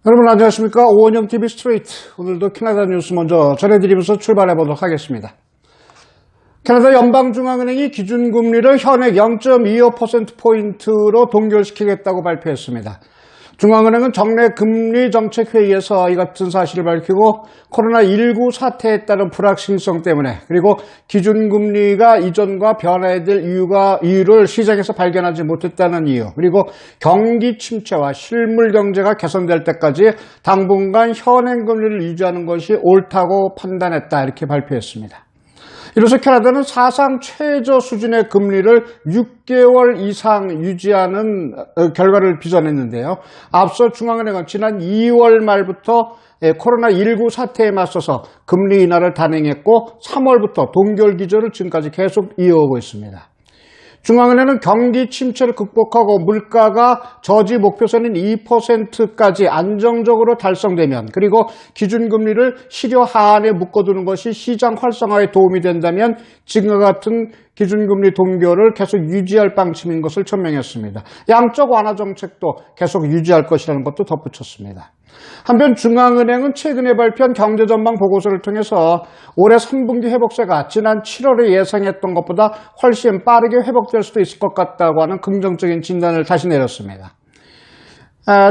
여러분 안녕하십니까? 오원영TV 스트레이트. 오늘도 캐나다 뉴스 먼저 전해드리면서 출발해 보도록 하겠습니다. 캐나다 연방중앙은행이 기준금리를 현행 0.25%포인트로 동결시키겠다고 발표했습니다. 중앙은행은 정례 금리정책회의에서 이 같은 사실을 밝히고 코로나19 사태에 따른 불확실성 때문에 그리고 기준금리가 이전과 변화해야 될 이유를 시장에서 발견하지 못했다는 이유 그리고 경기 침체와 실물 경제가 개선될 때까지 당분간 현행 금리를 유지하는 것이 옳다고 판단했다 이렇게 발표했습니다. 이로써 캐나다는 사상 최저 수준의 금리를 6개월 이상 유지하는 결과를 빚어냈는데요. 앞서 중앙은행은 지난 2월 말부터 코로나19 사태에 맞서서 금리 인하를 단행했고 3월부터 동결 기조를 지금까지 계속 이어오고 있습니다. 중앙은행은 경기 침체를 극복하고 물가가 저지 목표선인 2%까지 안정적으로 달성되면 그리고 기준금리를 실효 하한에 묶어두는 것이 시장 활성화에 도움이 된다면 지금과 같은 기준금리 동결을 계속 유지할 방침인 것을 천명했습니다. 양적 완화 정책도 계속 유지할 것이라는 것도 덧붙였습니다. 한편 중앙은행은 최근에 발표한 경제전망 보고서를 통해서 올해 3분기 회복세가 지난 7월에 예상했던 것보다 훨씬 빠르게 회복될 수도 있을 것 같다고 하는 긍정적인 진단을 다시 내렸습니다.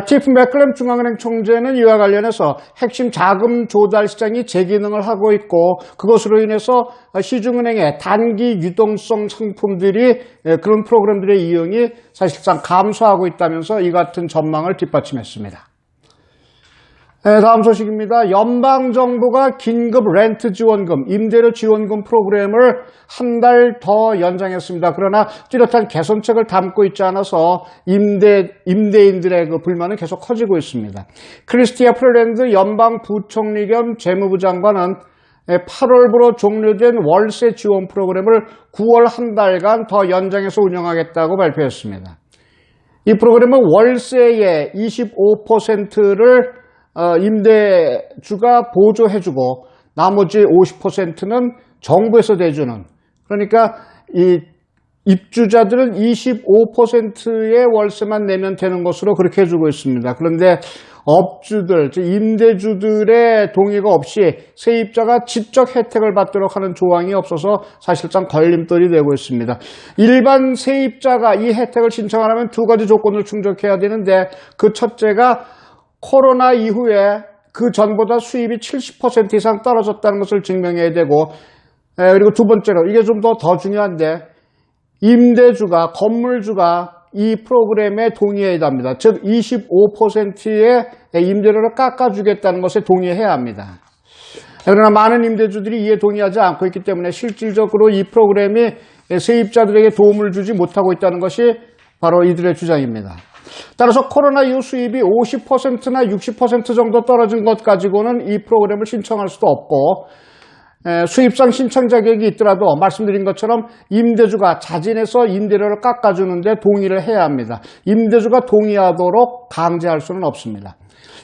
티프 맥클램 중앙은행 총재는 이와 관련해서 핵심 자금 조달 시장이 재기능을 하고 있고 그것으로 인해서 시중은행의 단기 유동성 상품들이 그런 프로그램들의 이용이 사실상 감소하고 있다면서 이 같은 전망을 뒷받침했습니다. 다음 소식입니다. 연방정부가 긴급 렌트 지원금, 임대료 지원금 프로그램을 한 달 더 연장했습니다. 그러나 뚜렷한 개선책을 담고 있지 않아서 임대인들의 그 불만은 계속 커지고 있습니다. 크리스티아 프렐랜드 연방부총리 겸 재무부 장관은 8월부로 종료된 월세 지원 프로그램을 9월 한 달간 더 연장해서 운영하겠다고 발표했습니다. 이 프로그램은 월세의 25%를 임대주가 보조해주고 나머지 50%는 정부에서 대주는 그러니까 이 입주자들은 25%의 월세만 내면 되는 것으로 그렇게 해주고 있습니다. 그런데 업주들, 즉 임대주들의 동의가 없이 세입자가 직접 혜택을 받도록 하는 조항이 없어서 사실상 걸림돌이 되고 있습니다. 일반 세입자가 이 혜택을 신청하려면 두 가지 조건을 충족해야 되는데 그 첫째가 코로나 이후에 그 전보다 수입이 70% 이상 떨어졌다는 것을 증명해야 되고 그리고 두 번째로 이게 좀 더 중요한데 임대주가 건물주가 이 프로그램에 동의해야 합니다. 즉 25%의 임대료를 깎아주겠다는 것에 동의해야 합니다. 그러나 많은 임대주들이 이에 동의하지 않고 있기 때문에 실질적으로 이 프로그램이 세입자들에게 도움을 주지 못하고 있다는 것이 바로 이들의 주장입니다. 따라서 코로나 이후 수입이 50%나 60% 정도 떨어진 것 가지고는 이 프로그램을 신청할 수도 없고 수입상 신청 자격이 있더라도 말씀드린 것처럼 임대주가 자진해서 임대료를 깎아주는데 동의를 해야 합니다. 임대주가 동의하도록 강제할 수는 없습니다.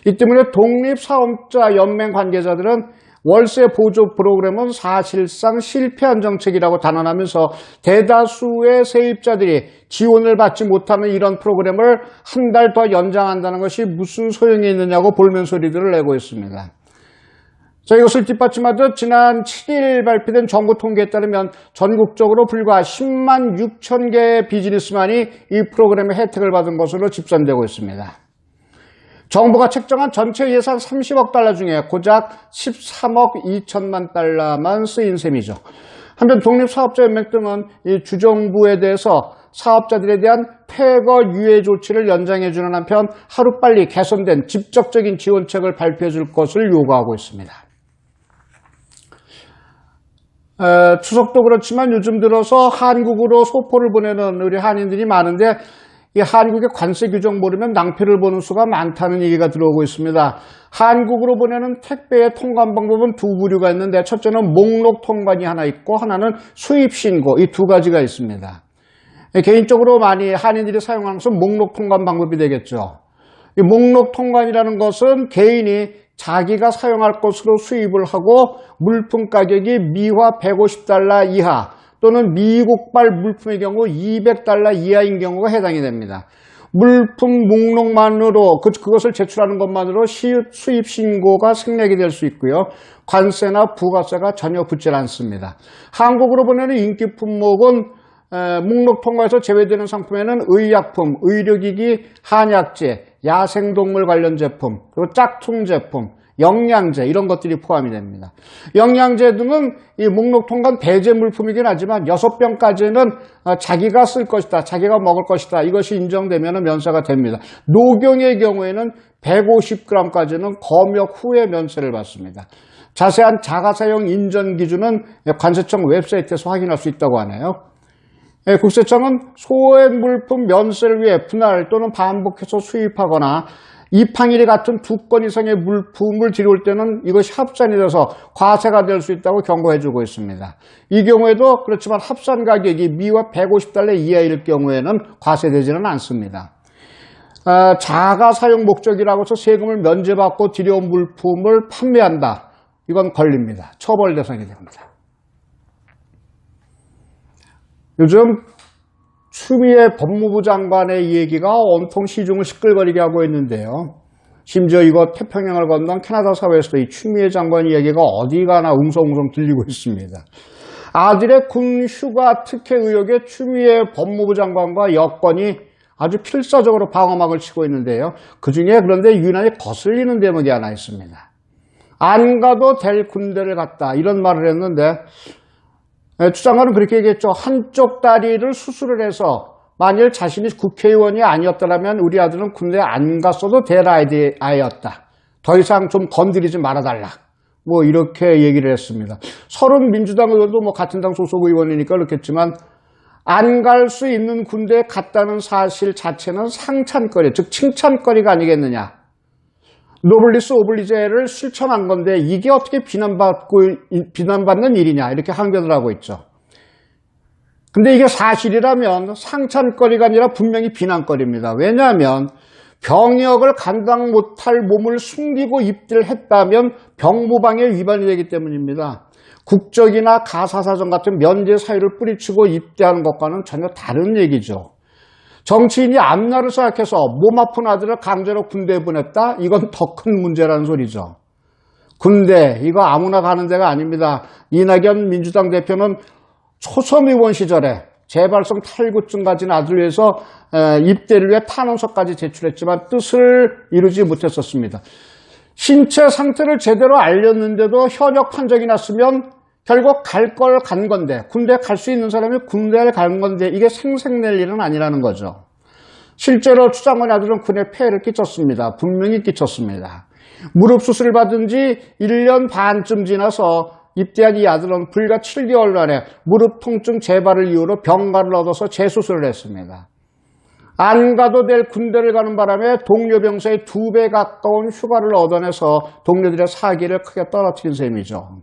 이 때문에 독립사업자 연맹 관계자들은 월세 보조 프로그램은 사실상 실패한 정책이라고 단언하면서 대다수의 세입자들이 지원을 받지 못하는 이런 프로그램을 한 달 더 연장한다는 것이 무슨 소용이 있느냐고 볼멘 소리들을 내고 있습니다. 자, 이것을 뒷받침하듯 지난 7일 발표된 정부 통계에 따르면 전국적으로 불과 10만 6천 개의 비즈니스만이 이 프로그램의 혜택을 받은 것으로 집산되고 있습니다. 정부가 책정한 전체 예산 30억 달러 중에 고작 13억 2천만 달러만 쓰인 셈이죠. 한편 독립사업자연맹 등은 이 주정부에 대해서 사업자들에 대한 폐거 유예 조치를 연장해주는 한편 하루빨리 개선된 직접적인 지원책을 발표해 줄 것을 요구하고 있습니다. 추석도 그렇지만 요즘 들어서 한국으로 소포를 보내는 우리 한인들이 많은데 이 한국의 관세 규정 모르면 낭패를 보는 수가 많다는 얘기가 들어오고 있습니다. 한국으로 보내는 택배의 통관 방법은 두 부류가 있는데 첫째는 목록 통관이 하나 있고 하나는 수입 신고 이 두 가지가 있습니다. 개인적으로 많이 한인들이 사용하는 것은 목록 통관 방법이 되겠죠. 이 목록 통관이라는 것은 개인이 자기가 사용할 것으로 수입을 하고 물품 가격이 미화 150달러 이하 또는 미국발 물품의 경우 200달러 이하인 경우가 해당이 됩니다. 물품 목록만으로 그것을 제출하는 것만으로 수입 신고가 생략이 될 수 있고요. 관세나 부가세가 전혀 붙질 않습니다. 한국으로 보내는 인기 품목은 목록 통과에서 제외되는 상품에는 의약품, 의료기기, 한약재, 야생동물 관련 제품, 그리고 짝퉁 제품, 영양제 이런 것들이 포함이 됩니다. 영양제 등은 이 목록 통과는 배제 물품이긴 하지만 6병까지는 자기가 쓸 것이다, 자기가 먹을 것이다 이것이 인정되면 면세가 됩니다. 녹용의 경우에는 150g까지는 검역 후에 면세를 받습니다. 자세한 자가사용 인정 기준은 관세청 웹사이트에서 확인할 수 있다고 하네요. 국세청은 소액 물품 면세를 위해 분할 또는 반복해서 수입하거나 입항일이 같은 2건 이상의 물품을 들여올 때는 이것이 합산이 돼서 과세가 될 수 있다고 경고해주고 있습니다. 이 경우에도 그렇지만 합산 가격이 미화 150달러 이하일 경우에는 과세되지는 않습니다. 자가 사용 목적이라고 해서 세금을 면제받고 들여온 물품을 판매한다. 이건 걸립니다. 처벌 대상이 됩니다. 요즘 추미애 법무부 장관의 얘기가 온통 시중을 시끌거리게 하고 있는데요. 심지어 이거 태평양을 건넌 캐나다 사회에서도 이 추미애 장관 이야기가 어디 가나 웅성웅성 들리고 있습니다. 아들의 군 휴가 특혜 의혹에 추미애 법무부 장관과 여권이 아주 필사적으로 방어막을 치고 있는데요. 그중에 그런데 유난히 거슬리는 대목이 하나 있습니다. 안 가도 될 군대를 갔다 이런 말을 했는데 추 장관은 그렇게 얘기했죠. 한쪽 다리를 수술을 해서 만일 자신이 국회의원이 아니었더라면 우리 아들은 군대에 안 갔어도 될 아이였다. 더 이상 좀 건드리지 말아달라. 뭐 이렇게 얘기를 했습니다. 30 민주당 의원도 뭐 같은 당 소속 의원이니까 그렇겠지만 안 갈 수 있는 군대에 갔다는 사실 자체는 상찬거리, 즉 칭찬거리가 아니겠느냐. 노블리스 오블리제를 실천한 건데 이게 어떻게 비난받는 일이냐 이렇게 항변을 하고 있죠. 근데 이게 사실이라면 상찬거리가 아니라 분명히 비난거리입니다. 왜냐하면 병역을 감당 못할 몸을 숨기고 입대를 했다면 병무방해 위반이 되기 때문입니다. 국적이나 가사사정 같은 면제 사유를 뿌리치고 입대하는 것과는 전혀 다른 얘기죠. 정치인이 앞날을 생각해서 몸 아픈 아들을 강제로 군대에 보냈다? 이건 더 큰 문제라는 소리죠. 군대, 이거 아무나 가는 데가 아닙니다. 이낙연 민주당 대표는 초선 의원 시절에 재발성 탈구증 가진 아들을 위해서 입대를 위해 탄원서까지 제출했지만 뜻을 이루지 못했었습니다. 신체 상태를 제대로 알렸는데도 현역 판정이 났으면 결국 갈 걸 간 건데 군대 갈 수 있는 사람이 군대를 간 건데 이게 생색낼 일은 아니라는 거죠. 실제로 추 장관의 아들은 군에 폐해를 끼쳤습니다. 분명히 끼쳤습니다. 무릎 수술을 받은 지 1년 반쯤 지나서 입대한 이 아들은 불과 7개월 만에 무릎 통증 재발을 이유로 병가를 얻어서 재수술을 했습니다. 안 가도 될 군대를 가는 바람에 동료 병사의 2배 가까운 휴가를 얻어내서 동료들의 사기를 크게 떨어뜨린 셈이죠.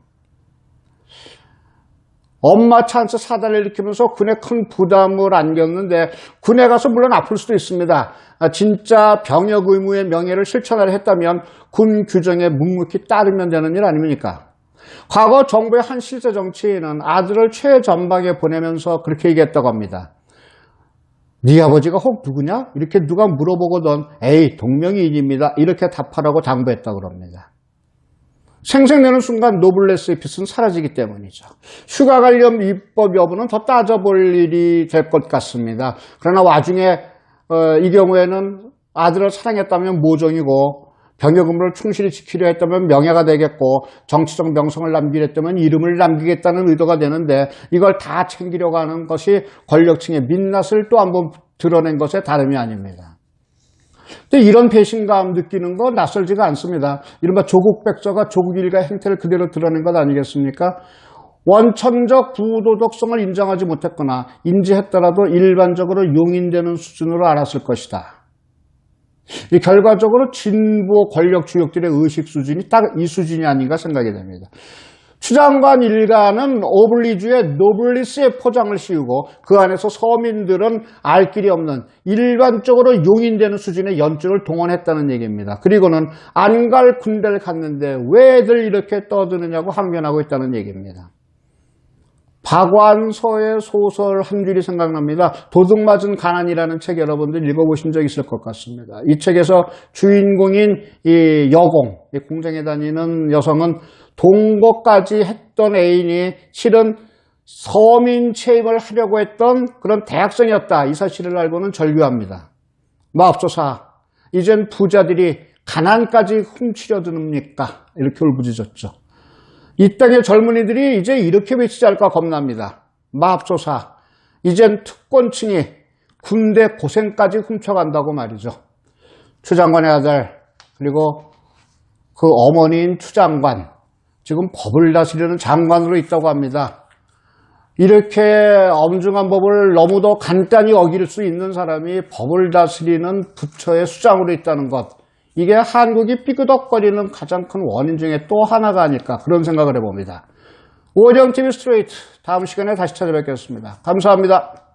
엄마 찬스 사단을 일으키면서 군에 큰 부담을 안겼는데 군에 가서 물론 아플 수도 있습니다. 진짜 병역 의무의 명예를 실천하려 했다면 군 규정에 묵묵히 따르면 되는 일 아닙니까? 과거 정부의 한 실세 정치인은 아들을 최전방에 보내면서 그렇게 얘기했다고 합니다. 네 아버지가 혹 누구냐? 이렇게 누가 물어보거든 에이 동명이인입니다. 이렇게 답하라고 당부했다고 합니다. 생색내는 순간 노블레스의 빛은 사라지기 때문이죠. 휴가 관련 입법 여부는 더 따져볼 일이 될 것 같습니다. 그러나 와중에 이 경우에는 아들을 사랑했다면 모종이고 병역 의무를 충실히 지키려 했다면 명예가 되겠고 정치적 명성을 남기려 했다면 이름을 남기겠다는 의도가 되는데 이걸 다 챙기려고 하는 것이 권력층의 민낯을 또 한 번 드러낸 것에 다름이 아닙니다. 근데 이런 배신감 느끼는 건 낯설지가 않습니다. 이른바 조국 백서가 조국 일가 행태를 그대로 드러낸 것 아니겠습니까? 원천적 부도덕성을 인정하지 못했거나 인지했더라도 일반적으로 용인되는 수준으로 알았을 것이다. 이 결과적으로 진보 권력 주역들의 의식 수준이 딱 이 수준이 아닌가 생각이 됩니다. 추 장관 일가는 오블리주의 노블리스의 포장을 씌우고 그 안에서 서민들은 알 길이 없는 일반적으로 용인되는 수준의 연줄을 동원했다는 얘기입니다. 그리고는 안 갈 군대를 갔는데 왜들 이렇게 떠드느냐고 항변하고 있다는 얘기입니다. 박완서의 소설 한 줄이 생각납니다. 도둑맞은 가난이라는 책 여러분들 읽어보신 적 있을 것 같습니다. 이 책에서 주인공인 이 여공, 이 공장에 다니는 여성은 동거까지 했던 애인이 실은 서민 체임을 하려고 했던 그런 대학생이었다. 이 사실을 알고는 절규합니다. 마옵소사, 이젠 부자들이 가난까지 훔치려 드십니까? 이렇게 울부짖었죠. 이 땅의 젊은이들이 이제 이렇게 외치지 않을까 겁납니다. 마옵소사, 이젠 특권층이 군대 고생까지 훔쳐간다고 말이죠. 추장관의 아들, 그리고 그 어머니인 추장관, 지금 법을 다스리는 장관으로 있다고 합니다. 이렇게 엄중한 법을 너무도 간단히 어길 수 있는 사람이 법을 다스리는 부처의 수장으로 있다는 것, 이게 한국이 삐그덕거리는 가장 큰 원인 중에 또 하나가 아닐까, 그런 생각을 해봅니다. 오정TV 스트레이트, 다음 시간에 다시 찾아뵙겠습니다. 감사합니다.